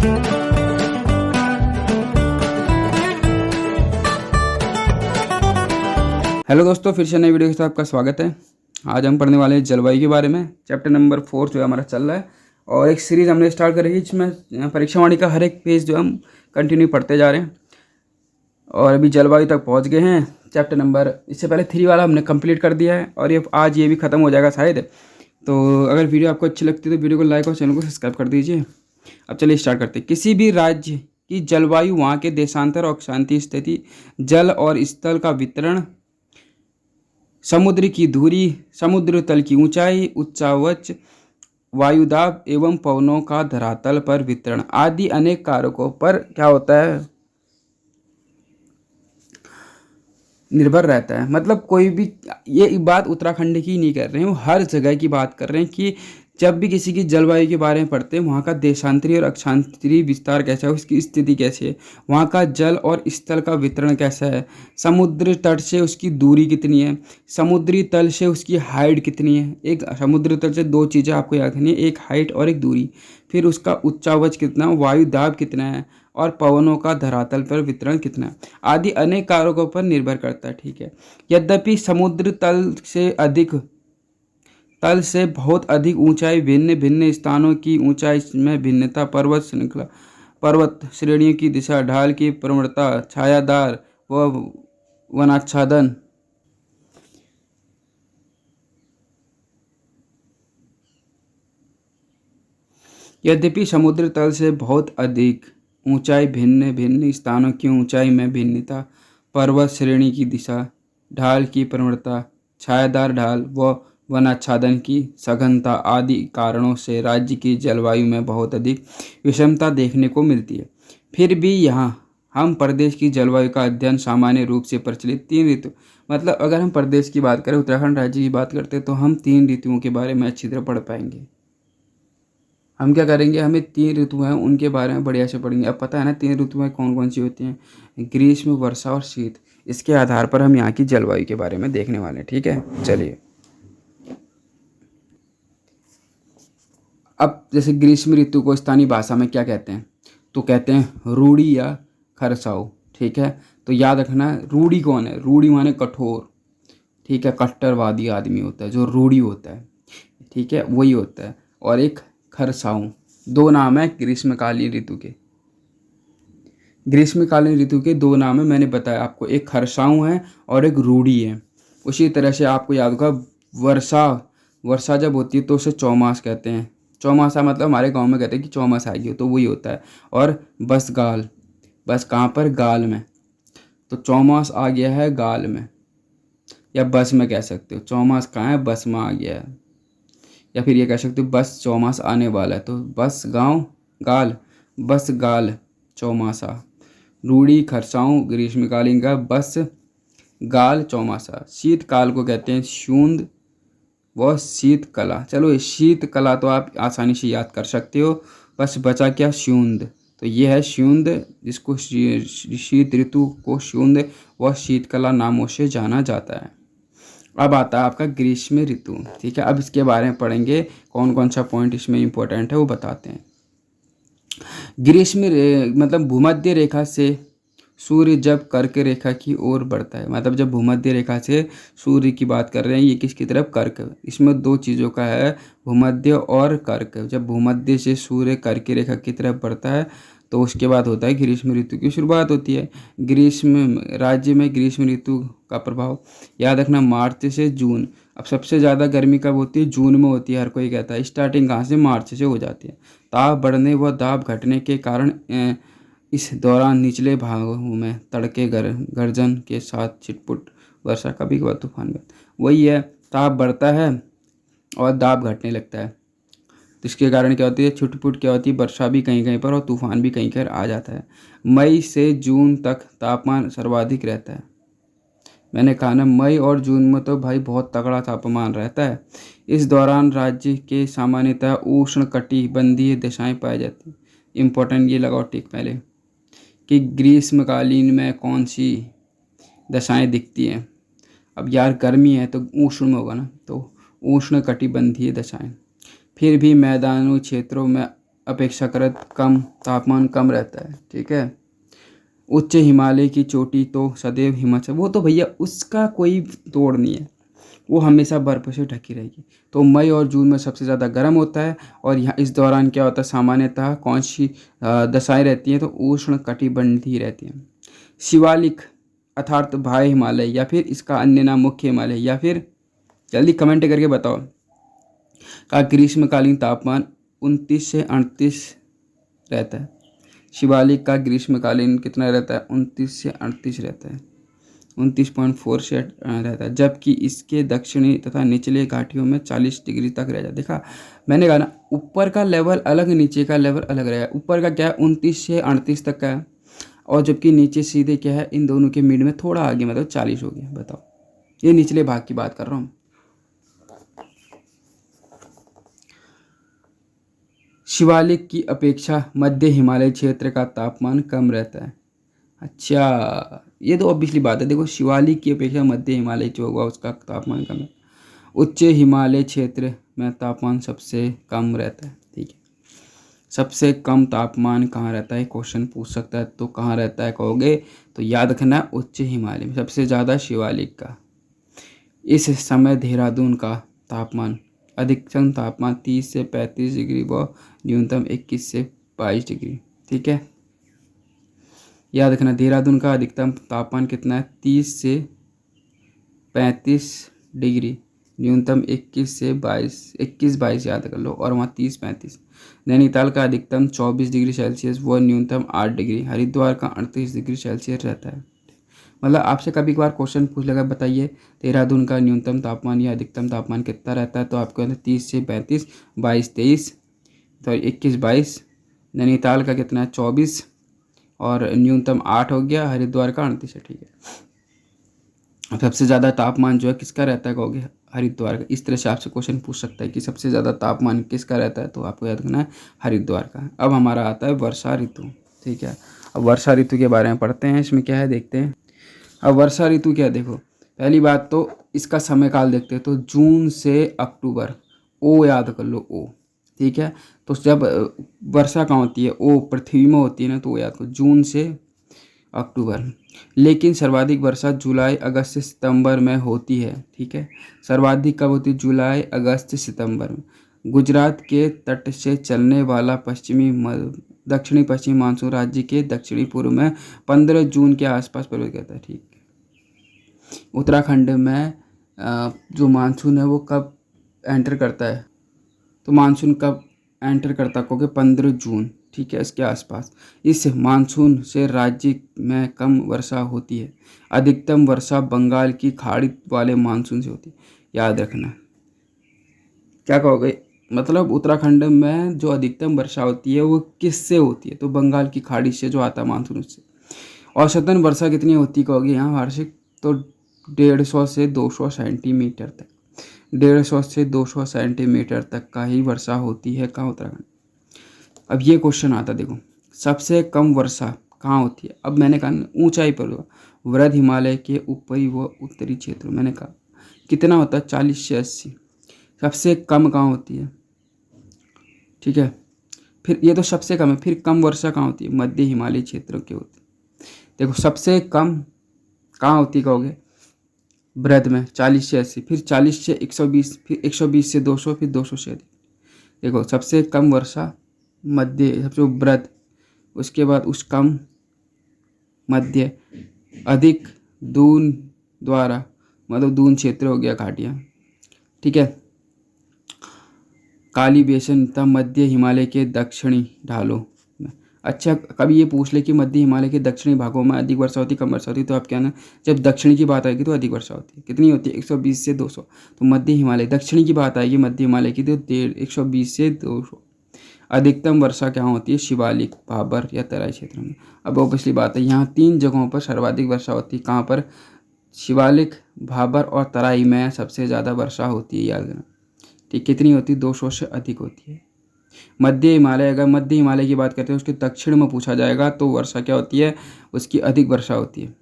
Hello दोस्तों, फिर से नई वीडियो के साथ आपका स्वागत है। आज हम पढ़ने वाले हैं जलवायु के बारे में। चैप्टर नंबर 4 जो है हमारा चल रहा है और एक सीरीज़ हमने स्टार्ट कर रही है जिसमें परीक्षा वाणी का हर एक पेज जो हम कंटिन्यू पढ़ते जा रहे हैं और अभी जलवायु तक पहुंच गए हैं। चैप्टर नंबर इससे पहले 3 वाला हमने कंप्लीट कर दिया है और ये आज ये भी ख़त्म हो जाएगा शायद। तो अगर वीडियो आपको अच्छी लगती है तो वीडियो को लाइक और चैनल को सब्सक्राइब कर दीजिए। अब चलिए स्टार्ट करते हैं। किसी भी राज्य की जलवायु वहाँ के देशांतर और अक्षांतीय स्थिति, जल और स्थल का वितरण, समुद्र की दूरी, समुद्र तल की ऊंचाई, उच्चावच, वायुदाब एवं पवनों का धरातल पर वितरण आदि अनेक कारकों पर क्या होता है, निर्भर रहता है। मतलब कोई भी, ये बात उत्तराखंड की नहीं कर रहे हैं, वो हर जगह की बात कर रहे हैं कि जब भी किसी की जलवायु के बारे में पढ़ते हैं वहाँ का देशांतरी और अक्षांतरी विस्तार कैसा है, उसकी स्थिति कैसी है, वहाँ का जल और स्थल का वितरण कैसा है, समुद्र तट से उसकी दूरी कितनी है, समुद्री तल से उसकी हाइट कितनी है। एक समुद्र तल से 2 चीज़ें आपको याद रखनी है, एक हाइट और एक दूरी। फिर उसका उच्चावच कितना, वायु दाब कितना है और पवनों का धरातल पर वितरण कितना है आदि अनेक कारकों पर निर्भर करता है। ठीक है। यद्यपि समुद्र तल से बहुत अधिक ऊंचाई, भिन्न भिन्न स्थानों की ऊंचाई में भिन्नता, पर्वत श्रेणियों की दिशा, ढाल की प्रवणता, छायादार व वनाच्छादन, यद्यपि समुद्र तल से बहुत अधिक ऊंचाई, भिन्न भिन्न स्थानों की ऊंचाई में भिन्नता, पर्वत श्रेणी की दिशा, ढाल की प्रवणता, छायादार ढाल व वनाच्छादन की सघनता आदि कारणों से राज्य की जलवायु में बहुत अधिक विषमता देखने को मिलती है। फिर भी यहाँ हम प्रदेश की जलवायु का अध्ययन सामान्य रूप से प्रचलित 3 ऋतु, मतलब अगर हम प्रदेश की बात करें, उत्तराखंड राज्य की बात करते हैं तो हम 3 ऋतुओं के बारे में अच्छी तरह पढ़ पाएंगे। हम क्या करेंगे, हमें 3 ऋतु हैं उनके बारे में बढ़िया से पढ़ेंगे। अब पता है ना 3 ऋतुएं कौन कौन सी होती हैं, ग्रीष्म, वर्षा और शीत। इसके आधार पर हम यहाँ की जलवायु के बारे में देखने वाले हैं। ठीक है, चलिए। अब जैसे ग्रीष्म ऋतु को स्थानीय भाषा में क्या कहते हैं, तो कहते हैं रूढ़ी या खरसाऊ। ठीक है, तो याद रखना रूढ़ी कौन है, रूढ़ी माने कठोर। ठीक है, कट्टरवादी आदमी होता है जो रूढ़ी होता है। ठीक है, वही होता है। और एक खरसाऊ, 2 नाम है ग्रीष्मकालीन ऋतु के। ग्रीष्मकालीन ऋतु के 2 नाम है, मैंने बताया आपको, एक खरसाऊ है और एक रूढ़ी है। उसी तरह से आपको याद होगा वर्षा जब होती है तो उसे चौमास कहते हैं। चौमासा मतलब हमारे गांव में कहते हैं कि चौमास आएगी, तो वही होता है। और बस कहाँ पर, गाल में, तो चौमास आ गया है गाल में या बस में कह सकते हो। चौमास कहाँ है, बस में आ गया है। या फिर ये कह सकते हो बस चौमास आने वाला है, तो बस गांव गाल, बस गाल चौमासा। रूढ़ी खरसाऊ ग्रीष्मकालीन का, बस गाल चौमासा। शीतकाल को कहते हैं शूंद व शीतकला। चलो ये शीतकला तो आप आसानी से याद कर सकते हो, बस बचा क्या, शूंद। तो ये है शूंद, जिसको शीत ऋतु को शूंद व शीतकला नामों से जाना जाता है। अब आता है आपका ग्रीष्म ऋतु। ठीक है, अब इसके बारे में पढ़ेंगे, कौन कौन सा पॉइंट इसमें इंपॉर्टेंट है वो बताते हैं। मतलब भूमध्य रेखा से सूर्य जब कर्क रेखा की ओर बढ़ता है, मतलब जब भूमध्य रेखा से सूर्य की बात कर रहे हैं, ये किसकी तरफ, कर्क। इसमें 2 चीज़ों का है, भूमध्य और कर्क। जब भूमध्य से सूर्य कर्क रेखा की तरफ बढ़ता है तो उसके बाद होता है ग्रीष्म ऋतु की शुरुआत होती है। राज्य में ग्रीष्म ऋतु का प्रभाव याद रखना, मार्च से जून। अब सबसे ज़्यादा गर्मी कब होती है, जून में होती है, हर कोई कहता है। स्टार्टिंग कहाँ से, मार्च से हो जाती है। ताप बढ़ने व दाब घटने के कारण इस दौरान निचले भागों में तड़के गर्जन के साथ छिटपुट वर्षा, कभी कभार तूफान। वही है, ताप बढ़ता है और दाब घटने लगता है, तो इसके कारण क्या होती है, छुटपुट क्या होती है, वर्षा भी कहीं कहीं पर और तूफान भी कहीं कहीं आ जाता है। मई से जून तक तापमान सर्वाधिक रहता है। मैंने कहा ना, मई और जून में तो भाई बहुत तगड़ा तापमान रहता है। इस दौरान राज्य के सामान्यतः उष्ण कटिबंधीय दशाएं पाई जाती हैं। इम्पोर्टेंट ये लगाओ टिक पहले कि ग्रीष्मकालीन में कौन सी दशाएं दिखती हैं। अब यार गर्मी है तो उष्ण में होगा ना, तो उष्ण कटिबंधीय दशाएं। फिर भी मैदानी क्षेत्रों में अपेक्षाकृत कम तापमान कम रहता है। ठीक है। उच्च हिमालय की चोटी तो सदैव हिमाचल, वो तो भैया उसका कोई तोड़ नहीं है, वो हमेशा बर्फ़ से ढकी रहेगी। तो मई और जून में सबसे ज़्यादा गर्म होता है। और यहाँ इस दौरान क्या होता है, सामान्यतः कौन सी दशाएं रहती हैं, तो उष्ण कटिबंधीय रहती हैं। शिवालिक अर्थात बाह्य हिमालय या फिर इसका अन्य नाम मुख्य हिमालय, या फिर जल्दी कमेंट करके बताओ। का ग्रीष्मकालीन तापमान 29 से 38 रहता है। शिवालिक का ग्रीष्मकालीन कितना रहता है, 29 से 38 रहता है, 29.4 से रहता है। जबकि इसके दक्षिणी तथा निचले घाटियों में 40 डिग्री तक रह जाता है। देखा मैंने कहा ना, ऊपर का लेवल अलग नीचे का लेवल अलग रहेगा। ऊपर का क्या है 29 से 38 तक का है, और जबकि नीचे सीधे क्या है, इन दोनों के मिड में थोड़ा आगे मतलब 40 हो गया। बताओ, ये निचले भाग की बात कर रहा हूँ। शिवालिक की अपेक्षा मध्य हिमालय क्षेत्र का तापमान कम रहता है। अच्छा, ये तो ऑब्वियसली बात है। देखो, शिवालिक की अपेक्षा मध्य हिमालय जो होगा उसका तापमान कम है। उच्च हिमालय क्षेत्र में तापमान सबसे कम रहता है। ठीक है। सबसे कम तापमान कहाँ रहता है, क्वेश्चन पूछ सकता है। तो कहाँ रहता है कहोगे, तो याद रखना उच्च हिमालय में, सबसे ज़्यादा शिवालिक का। इस समय देहरादून का तापमान, अधिकतम तापमान 30 से 35 डिग्री व न्यूनतम 21 से 22 डिग्री। ठीक है। याद रखना देहरादून का अधिकतम तापमान कितना है, 30 से 35 डिग्री, न्यूनतम 21 से 22 याद कर लो, और वहाँ 30-35। नैनीताल का अधिकतम 24 डिग्री सेल्सियस व न्यूनतम 8 डिग्री। हरिद्वार का 38 डिग्री सेल्सियस रहता है। मतलब आपसे कभी कभार क्वेश्चन पूछ लेगा, बताइए देहरादून का न्यूनतम तापमान या अधिकतम तापमान कितना रहता है, तो आपके अंदर 30 से 35, 22-23, तो 21-22। नैनीताल का कितना है 24, और न्यूनतम 8 हो गया। हरिद्वार का 38 है। ठीक है। अब सबसे ज़्यादा तापमान जो है किसका रहता है कहोगे, हरिद्वार का। इस तरह से आपसे क्वेश्चन पूछ सकता है कि सबसे ज़्यादा तापमान किसका रहता है, तो आपको याद रखना है हरिद्वार का। अब हमारा आता है वर्षा ऋतु। ठीक है। अब वर्षा ऋतु के बारे में पढ़ते हैं, इसमें क्या है देखते हैं। अब वर्षा ऋतु क्या है, देखो पहली बात तो इसका समय काल देखते हैं, तो जून से अक्टूबर, ओ याद कर लो, ओ। ठीक है। तो जब वर्षा कहाँ होती है, ओ पृथ्वी में होती है ना, तो वो याद करो जून से अक्टूबर। लेकिन सर्वाधिक वर्षा जुलाई अगस्त से सितंबर में होती है। ठीक है। सर्वाधिक कब होती है, जुलाई अगस्त सितंबर में। गुजरात के तट से चलने वाला दक्षिणी पश्चिमी मानसून राज्य के दक्षिणी पूर्व में 15 जून के आसपास प्रवेश करता है। ठीक। उत्तराखंड में जो मानसून है वो कब एंटर करता है, तो मानसून कब एंटर करता क्योंकि 15 जून। ठीक है, इसके आसपास। इस मानसून से राज्य में कम वर्षा होती है। अधिकतम वर्षा बंगाल की खाड़ी वाले मानसून से होती है। याद रखना, क्या कहोगे, मतलब उत्तराखंड में जो अधिकतम वर्षा होती है वो किससे होती है, तो बंगाल की खाड़ी से जो आता है मानसून उससे। औसतन वर्षा कितनी होती कहोगे यहाँ वार्षिक, तो 150 से 200 सेंटीमीटर तक। 150 से 200 सेंटीमीटर तक का ही वर्षा होती है कहाँ, उत्तराखंड। अब ये क्वेश्चन आता, देखो सबसे कम वर्षा कहाँ होती है। अब मैंने कहा ऊंचाई पर होगा, वृद्ध हिमालय के ऊपरी व उत्तरी क्षेत्रों। मैंने कहा कितना होता है, 40 से 80। सबसे कम कहाँ होती है। ठीक है। फिर ये तो सबसे कम है, फिर कम वर्षा कहाँ होती है, मध्य हिमालय क्षेत्रों की होती है। देखो सबसे कम कहाँ होती कहोगे, वृद्ध में 40 से 80, फिर 40 से 120, फिर 120 से 200, फिर 200 से अधिक। देखो सबसे कम वर्षा मध्य, सबसे वृद्ध, उसके बाद उस कम, मध्य, अधिक, दून द्वारा, मतलब दून क्षेत्र हो गया, घाटियाँ। ठीक है। काली बेसन तथा मध्य हिमालय के दक्षिणी ढालों में। अच्छा, कभी ये पूछ ले कि मध्य हिमालय के दक्षिणी भागों में अधिक वर्षा होती कम वर्षा होती, तो आप क्या ना, जब दक्षिणी की बात आएगी तो अधिक वर्षा होती है। कितनी होती है, 120 से 200। तो मध्य हिमालय, दक्षिणी की बात आएगी मध्य हिमालय की, तो 120 से 200। अधिकतम वर्षा क्या होती है, शिवालिक, भाबर या तराई क्षेत्र में। अब ऑब्वियसली बात है, यहाँ 3 जगहों पर सर्वाधिक वर्षा होती है। कहाँ पर, शिवालिक, भाबर और तराई में सबसे ज़्यादा वर्षा होती है, याद रखना। ठीक, कितनी होती है, 200 से अधिक होती है। मध्य हिमालय, अगर मध्य हिमालय की बात करते हैं उसके दक्षिण में पूछा जाएगा तो वर्षा क्या होती है, उसकी अधिक वर्षा होती है।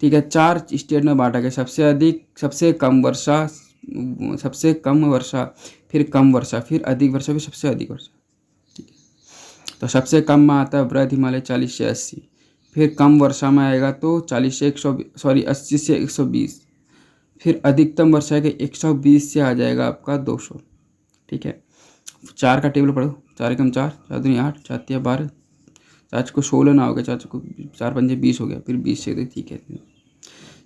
ठीक है। 4 स्टेट में बांटा गया, सबसे अधिक, सबसे कम वर्षा, सबसे कम वर्षा, फिर कम वर्षा, फिर अधिक वर्षा, फिर सबसे अधिक वर्षा। ठीक है। तो सबसे कम में आता है वृहद हिमालय 40 से 80। फिर कम वर्षा में आएगा तो 40 से 100 सॉरी 80 से 120। फिर अधिकतम वर्षा है कि 120 से आ जाएगा आपका 200। ठीक है, 4 का टेबल पढ़ो। 4 एकम 4, 4 दूनी 8, 4 तिया 12, 4 को 16 ना हो गया, 4 को 4 पंजे 20 हो गया, फिर 20 से ठीक है।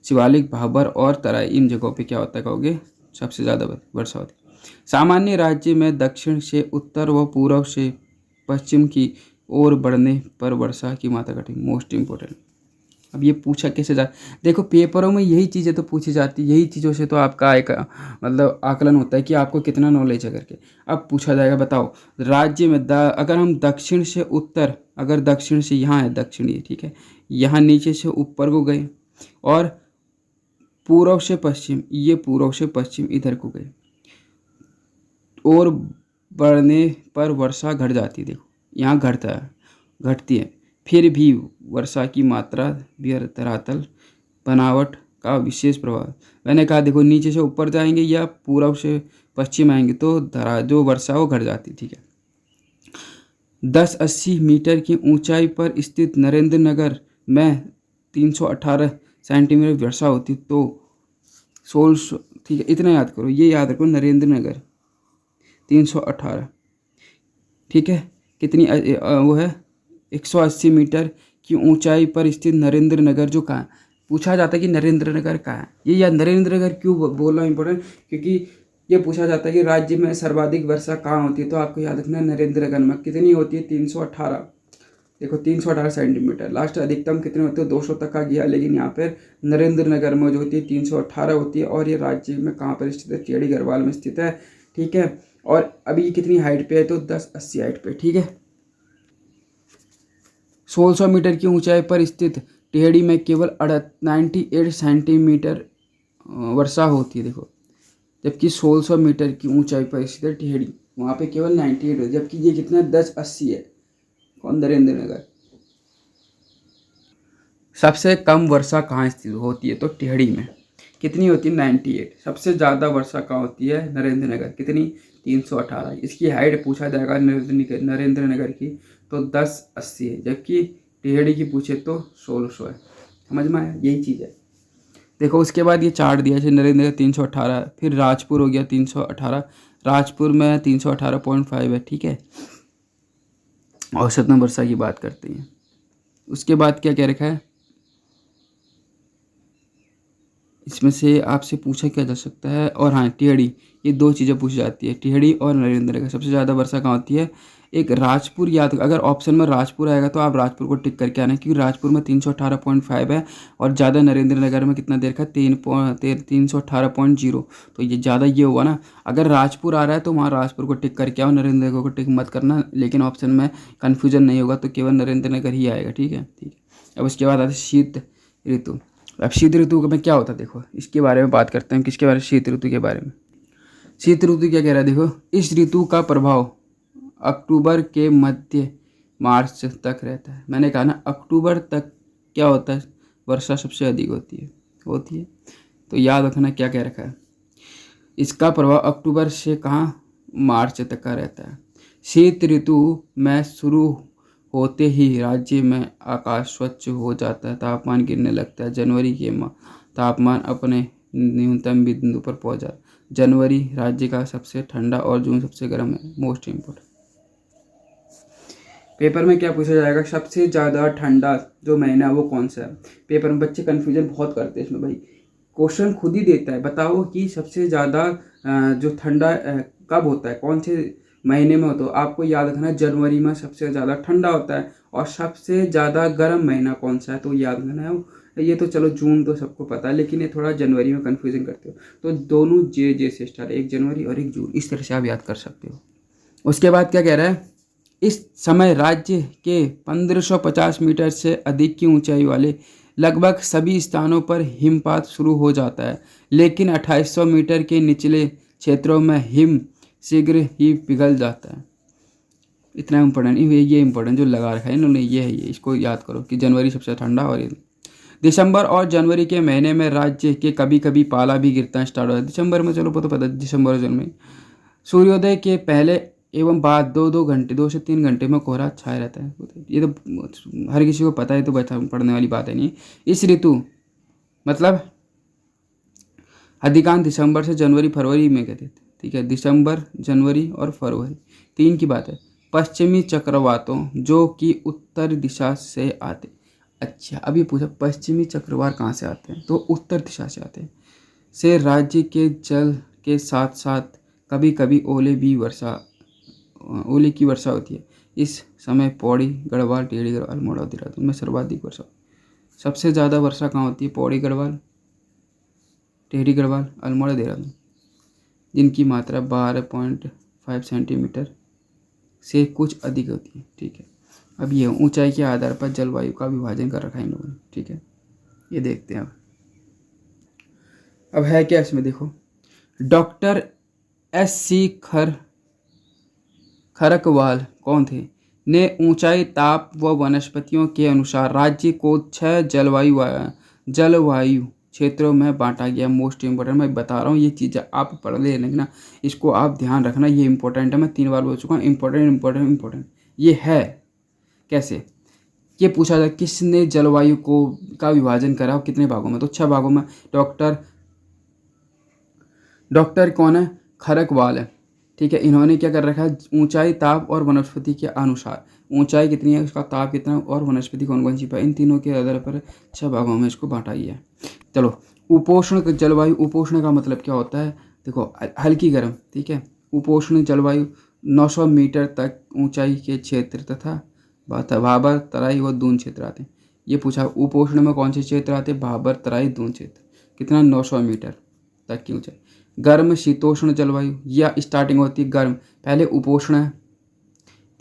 शिवालिक, भाबर और तराई इन जगहों पे क्या होता है कहोगे, सबसे ज़्यादा वर्षा होती है। सामान्य राज्य में दक्षिण से उत्तर व पूर्व से पश्चिम की ओर बढ़ने पर वर्षा की मात्रा घटी। Most important. अब ये पूछा कैसे जा, देखो पेपरों में यही चीज़ें तो पूछी जाती, यही चीज़ों से तो आपका एक मतलब आकलन होता है कि आपको कितना नॉलेज है करके। अब पूछा जाएगा, बताओ राज्य में अगर हम दक्षिण से उत्तर, अगर दक्षिण से यहाँ है दक्षिण ये, ठीक है, यहाँ नीचे से ऊपर को गए, और पूर्व से पश्चिम, ये पूर्व से पश्चिम इधर को गए, और बढ़ने पर वर्षा घट जाती है। देखो यहाँ घटता है, घटती है, फिर भी वर्षा की मात्रा भी धरातल बनावट का विशेष प्रभाव। मैंने कहा देखो नीचे से ऊपर जाएंगे या पूर्व से पश्चिम आएंगे तो जो वर्षा वो घट जाती। ठीक है, 1080 मीटर की ऊंचाई पर स्थित नरेंद्र नगर में 318 सेंटीमीटर वर्षा होती तो 16, ठीक है, इतना याद करो, ये याद रखो, नरेंद्र नगर 318, ठीक है, कितनी वो है 180 मीटर की ऊंचाई पर स्थित नरेंद्र नगर जो कहाँ है। पूछा जाता है कि नरेंद्र नगर कहाँ है, ये याद, नरेंद्र नगर क्यों बोलना इंपॉर्टेंट, क्योंकि ये पूछा जाता है कि राज्य में सर्वाधिक वर्षा कहाँ होती है, तो आपको याद रखना है नरेंद्र नगर में। कितनी होती है 318, देखो 318 सेंटीमीटर। लास्ट अधिकतम कितने होते हैं 200 तक का गया, लेकिन यहाँ पर नरेंद्र नगर में जो होती है 318 होती है। और ये राज्य में कहाँ पर स्थित है, टेढ़ी गढ़वाल में स्थित है। ठीक है, और अभी कितनी हाइट पे है तो 1080 हाइट पे। ठीक है, 1600 मीटर की ऊंचाई पर स्थित टेहड़ी में केवल 98 सेंटीमीटर वर्षा होती है। देखो, जबकि 1600 मीटर की ऊंचाई पर स्थित है टेहड़ी, वहाँ पे केवल 98 है, जबकि ये कितना 1080 है। कौन, नरेंद्र नगर। सबसे कम वर्षा कहाँ स्थित होती है तो टेहड़ी में। कितनी होती है 98। सबसे ज़्यादा वर्षा कहाँ होती है नरेंद्र नगर, कितनी 318। इसकी हाइट पूछा जाएगा नरेंद्र नगर की तो 1080 है, जबकि टेहड़ी की पूछे तो 1600 है। समझ में आया, यही चीज़ है। देखो उसके बाद ये चार्ट दिया है, नरेंद्र नगर 318, फिर राजपुर हो गया 318, राजपुर में 318.5 है। ठीक है, औसत वर्षा की बात करते हैं। उसके बाद क्या क्या रखा है, इसमें से आपसे पूछा क्या जा सकता है, और हाँ टेहड़ी, ये दो चीज़ें पूछी जाती है, टेहड़ी और नरेंद्र नगर। सबसे ज़्यादा वर्षा कहाँ होती है, एक राजपुर याद, अगर ऑप्शन में राजपुर आएगा तो आप राजपुर को टिक करके आना, क्योंकि राजपुर में 318.5 है, और ज़्यादा नरेंद्र नगर में कितना देर का 318.0, तो ये ज़्यादा ये हुआ ना। अगर राजपुर आ रहा है तो वहाँ राजपुर को टिक करके आओ, नरेंद्र नगर को टिक मत करना, लेकिन ऑप्शन में कन्फ्यूजन नहीं होगा तो केवल नरेंद्र नगर ही आएगा। ठीक है, ठीक है। अब उसके बाद आते शीत ऋतु। अब शीत ऋतु में क्या होता है, देखो इसके बारे में बात करते हैं। किसके बारे में, शीत ऋतु के बारे में। शीत ऋतु क्या कह रहा है, देखो इस ऋतु का प्रभाव अक्टूबर के मध्य मार्च तक रहता है। मैंने कहा ना अक्टूबर तक क्या होता है, वर्षा सबसे अधिक होती है। तो याद रखना क्या कह रखा है, इसका प्रभाव अक्टूबर से कहाँ, मार्च तक का रहता है। शीत ऋतु में शुरू होते ही राज्य में आकाश स्वच्छ हो जाता है, तापमान गिरने लगता है। जनवरी के तापमान अपने न्यूनतम बिंदु पर पहुंच जाता है। जनवरी राज्य का सबसे ठंडा और जून सबसे गर्म है। मोस्ट इम्पोर्टेंट, पेपर में क्या पूछा जाएगा, सबसे ज़्यादा ठंडा जो महीना है वो कौन सा है। पेपर में बच्चे कन्फ्यूजन बहुत करते हैं इसमें, भाई क्वेश्चन खुद ही देता है, बताओ कि सबसे ज़्यादा जो ठंडा कब होता है, कौन से महीने में हो। तो आपको याद रखना है जनवरी में सबसे ज़्यादा ठंडा होता है, और सबसे ज़्यादा गर्म महीना कौन सा है तो याद रखना है। ये तो चलो जून तो सबको पता है, लेकिन ये थोड़ा जनवरी में कन्फ्यूजन करते हो, तो दोनों जे से स्टार्ट, 1 जनवरी और 1 जून, इस तरह से आप याद कर सकते हो। उसके बाद क्या कह रहा है, इस समय राज्य के 1550 मीटर से अधिक की ऊंचाई वाले लगभग सभी स्थानों पर हिमपात शुरू हो जाता है, लेकिन 2800 मीटर के निचले क्षेत्रों में हिम शीघ्र ही पिघल जाता है। इतना इम्पोर्टेंट, ये इम्पोर्टेंट जो लगा रखा है इन्होंने, ये है, ये इसको याद करो कि जनवरी सबसे ठंडा। और दिसंबर और जनवरी के महीने में राज्य के कभी कभी पाला भी गिरना स्टार्ट होता है। दिसंबर में चलो वो तो पता है, दिसंबर और जनवरी। सूर्योदय के पहले एवं बाद 2-2 घंटे 2 से 3 घंटे में कोहरा छाया रहता है। ये तो हर किसी को पता है, तो बता पढ़ने वाली बात है नहीं। इस ऋतु मतलब अधिकांश दिसंबर से जनवरी फरवरी में कहते थे, ठीक है। दिसंबर, जनवरी और फरवरी 3 की बात है। पश्चिमी चक्रवातों जो कि उत्तर दिशा से आते। अच्छा, अभी पूछा पश्चिमी चक्रवात कहाँ से आते हैं, तो उत्तर दिशा से आते हैं। से राज्य के जल के साथ साथ कभी कभी ओले की वर्षा होती है। इस समय पौड़ी, गढ़वाल, टिहरी, गढ़वाल, अल्मोड़ा, देहरादून में सर्वाधिक वर्षा। सबसे ज़्यादा वर्षा कहाँ होती है? पौड़ी, गढ़वाल, टिहरी, गढ़वाल, अल्मोड़ा, देहरादून, जिनकी मात्रा 12.5 सेंटीमीटर से कुछ अधिक होती है, ठीक है। अब ये ऊंचाई के आधार पर जलवायु का विभाजन कर रखा है इन लोगों ने, ठीक है। ये देखते हैं अब है क्या इसमें, देखो। Doctor S.C. खरकवाल कौन थे? ने ऊंचाई, ताप व वनस्पतियों के अनुसार राज्य को 6 जलवायु क्षेत्रों में बांटा गया। मोस्ट इम्पोर्टेंट मैं बता रहा हूँ, ये चीज़ें आप पढ़ ले ना, इसको आप ध्यान रखना, ये इंपॉर्टेंट है। मैं 3 बार बोल चुका हूँ, इंपॉर्टेंट ये है। कैसे ये पूछा जाए, किसने जलवायु का विभाजन करा और कितने भागों में? तो 6 भागों में। डॉक्टर कौन है? खरकवाल है, ठीक है। इन्होंने क्या कर रखा है? ऊंचाई, ताप और वनस्पति के अनुसार, ऊंचाई कितनी है, उसका ताप कितना और वनस्पति कौन कौन सी पाई, इन तीनों के आधार पर 6 भागों में इसको बांटा गया है। चलो, उपोष्ण जलवायु। उपोष्ण का मतलब क्या होता है? देखो, हल्की गर्म, ठीक है। उपोष्ण जलवायु 900 मीटर तक ऊंचाई के क्षेत्र तथा भाबर, तराई व दून क्षेत्र आते हैं। ये पूछा उपोष्ण में कौन से क्षेत्र आते हैं? भाबर, तराई, दून क्षेत्र। कितना? 900 मीटर तक की ऊंचाई। गर्म शीतोष्ण जलवायु, या स्टार्टिंग होती है गर्म, पहले उपोष्ण है,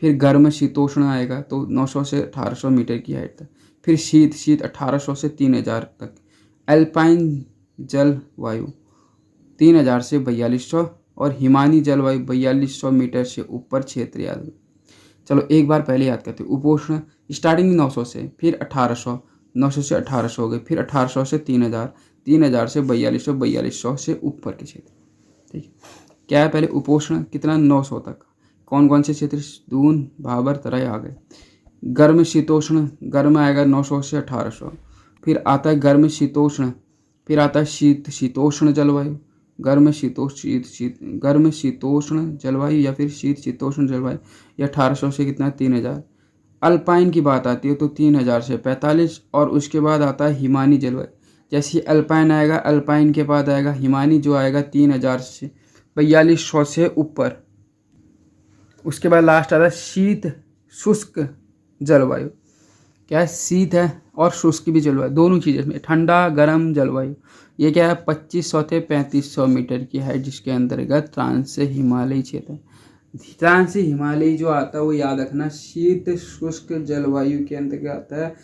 फिर गर्म शीतोष्ण आएगा, तो 900 से 1800 मीटर की हाइट तक। फिर शीत 1800 से 3000 तक। एल्पाइन जलवायु 3000 से 4200, और हिमानी जलवायु 4200 मीटर से ऊपर क्षेत्र याद। चलो एक बार पहले याद करते हैं। उपोष्ण स्टार्टिंग 900 से, फिर 1800, 900 से 1800 हो गए, फिर 1800 से 3000, 3000 से 4200, 4200 से ऊपर के क्षेत्र, ठीक है। क्या है पहले? उपोष्ण कितना? 900 तक। कौन कौन से क्षेत्र? दून, भाबर, तराई आ गए। गर्म शीतोष्ण, गर्म आएगा 900 से 1800। फिर आता है गर्म शीतोष्ण, फिर आता है शीतोष्ण जलवायु, गर्म शीतोष्ण जलवायु, या फिर शीतोष्ण जलवायु, या 1800 से कितना? 3000। अल्पाइन की बात आती है तो 3000 से 45, और उसके बाद आता है हिमानी जलवायु। जैसे अल्पाइन आएगा, अल्पाइन के बाद आएगा हिमानी, जो आएगा 3000 से 4200 से ऊपर। उसके बाद लास्ट आता है शीत शुष्क जलवायु। क्या है? शीत है और शुष्क भी जलवायु, दोनों चीज़ें इसमें। ठंडा गर्म जलवायु, ये क्या है? 2500 से 3500 मीटर की है, जिसके अंतर्गत ट्रांस हिमालयी क्षेत्र। ट्रांस हिमालयी जो आता है वो याद रखना, शीत शुष्क जलवायु के अंतर्गत आता है,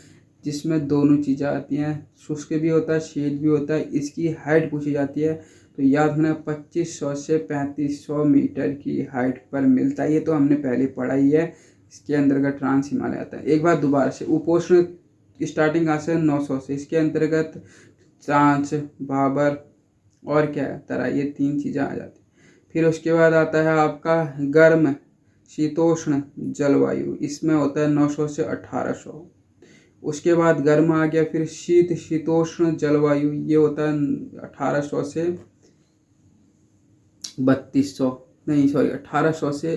जिसमें दोनों चीज़ें आती हैं, शुष्क भी होता है, शीत भी होता है। इसकी हाइट पूछी जाती है तो याद रखना 2500 से 3500 मीटर की हाइट पर मिलता है। ये तो हमने पहले पढ़ा ही है। इसके अंतर्गत ट्रांस हिमालय आता है। एक बार दोबारा से, उपोष्ण स्टार्टिंग कहाँ से? 900 से। इसके अंतर्गत ट्रांस, भाबर और क्या है? तराई, ये 3 चीज़ें आ जाती। फिर उसके बाद आता है आपका गर्म शीतोष्ण जलवायु, इसमें होता है 900 से 1800। उसके बाद गर्म आ गया, फिर शीतोष्ण जलवायु, ये होता है 1800 से 3200, नहीं सॉरी 1800 से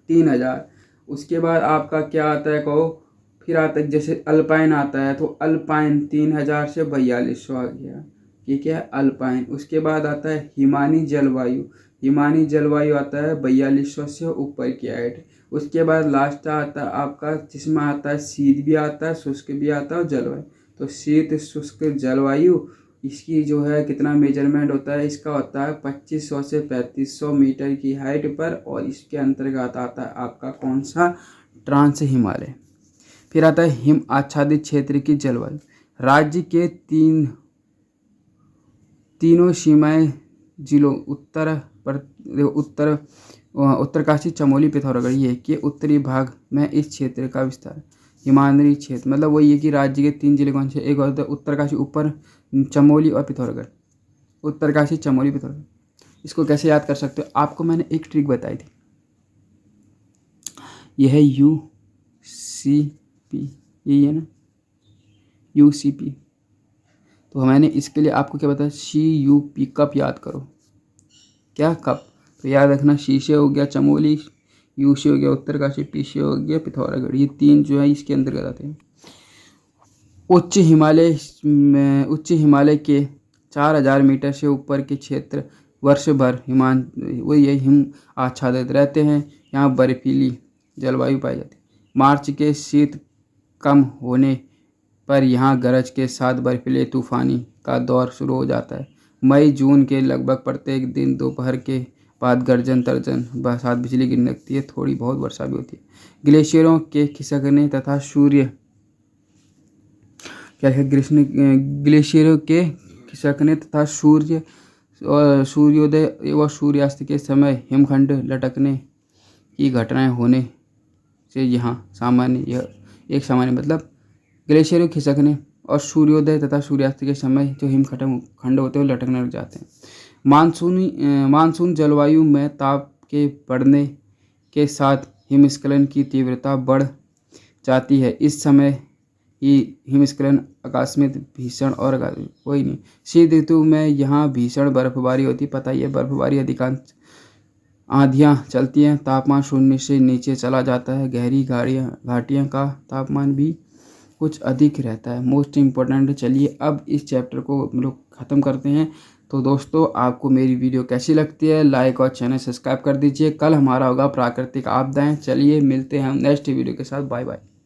3000। उसके बाद आपका क्या आता है कहो? फिर आता है जैसे अल्पाइन आता है, तो अल्पाइन 3000 से 4200 आ गया, ये क्या है? अल्पाइन। उसके बाद आता है हिमानी जलवायु, हिमानी जलवायु आता है 4200 से ऊपर की हाइट। उसके बाद लास्ट आता है आपका, जिसमें आता है शीत भी आता है, शुष्क भी आता है और जलवायु। तो शीत शुष्क जलवायु, इसकी जो है कितना मेजरमेंट होता है? इसका होता है 2500 से 3500 मीटर की हाइट पर, और इसके अंतर्गत आता है आपका कौन सा? ट्रांस हिमालय। फिर आता है हिम आच्छादित क्षेत्र की जलवायु। राज्य के तीनों सीमाएं जिलों उत्तरकाशी, चमोली, पिथौरागढ़, ये के उत्तरी भाग में इस क्षेत्र का विस्तार। हिमालयी क्षेत्र मतलब वही है कि राज्य के 3 जिले कौन से? एक होता है उत्तरकाशी ऊपर, चमोली और पिथौरागढ़। उत्तरकाशी, चमोली, पिथौरागढ़। इसको कैसे याद कर सकते हो? आपको मैंने एक ट्रिक बताई थी, यह है UCP, यही है ना UCP। तो मैंने इसके लिए आपको क्या बताया, CUP, कप याद करो, क्या कप। तो याद रखना शी से हो गया चमोली, U से हो गया उत्तरकाशी, P से हो गया पिथौरागढ़, ये 3 जो है इसके अंतर्गत आते हैं। उच्च हिमालय के 4000 मीटर से ऊपर के क्षेत्र वर्ष भर हिम आच्छादित रहते हैं। यहाँ बर्फीली जलवायु पाई जाती है। मार्च के शीत कम होने पर यहाँ गरज के साथ बर्फीले तूफानी का दौर शुरू हो जाता है। मई जून के लगभग प्रत्येक दिन दोपहर के बाद गर्जन तर्जन बरसात बिजली गिरने लगती है, थोड़ी बहुत वर्षा भी होती है। ग्लेशियरों के खिसकने तथा ग्लेशियरों के खिसकने तथा सूर्योदय व सूर्यास्त के समय हिमखंड लटकने की घटनाएं होने से यहाँ एक सामान्य मतलब ग्लेशियरों खिसकने और सूर्योदय तथा सूर्यास्त के समय जो हिमखंड होते हैं वो लटकने लग जाते हैं। मानसून जलवायु में ताप के बढ़ने के साथ हिमस्खलन की तीव्रता बढ़ जाती है। इस समय ही हिमस्खलन आकस्मिक भीषण और कोई नहीं। शीत ऋतु में यहाँ भीषण बर्फबारी होती, पता ही है बर्फबारी, अधिकांश आंधियाँ चलती हैं, तापमान शून्य से नीचे चला जाता है। गहरी घाटियों का तापमान भी कुछ अधिक रहता है। Most important. चलिए अब इस चैप्टर को हम लोग ख़त्म करते हैं। तो दोस्तों आपको मेरी वीडियो कैसी लगती है, लाइक और चैनल सब्सक्राइब कर दीजिए। कल हमारा होगा प्राकृतिक आपदाएं। चलिए मिलते हैं हम नेक्स्ट वीडियो के साथ। Bye bye.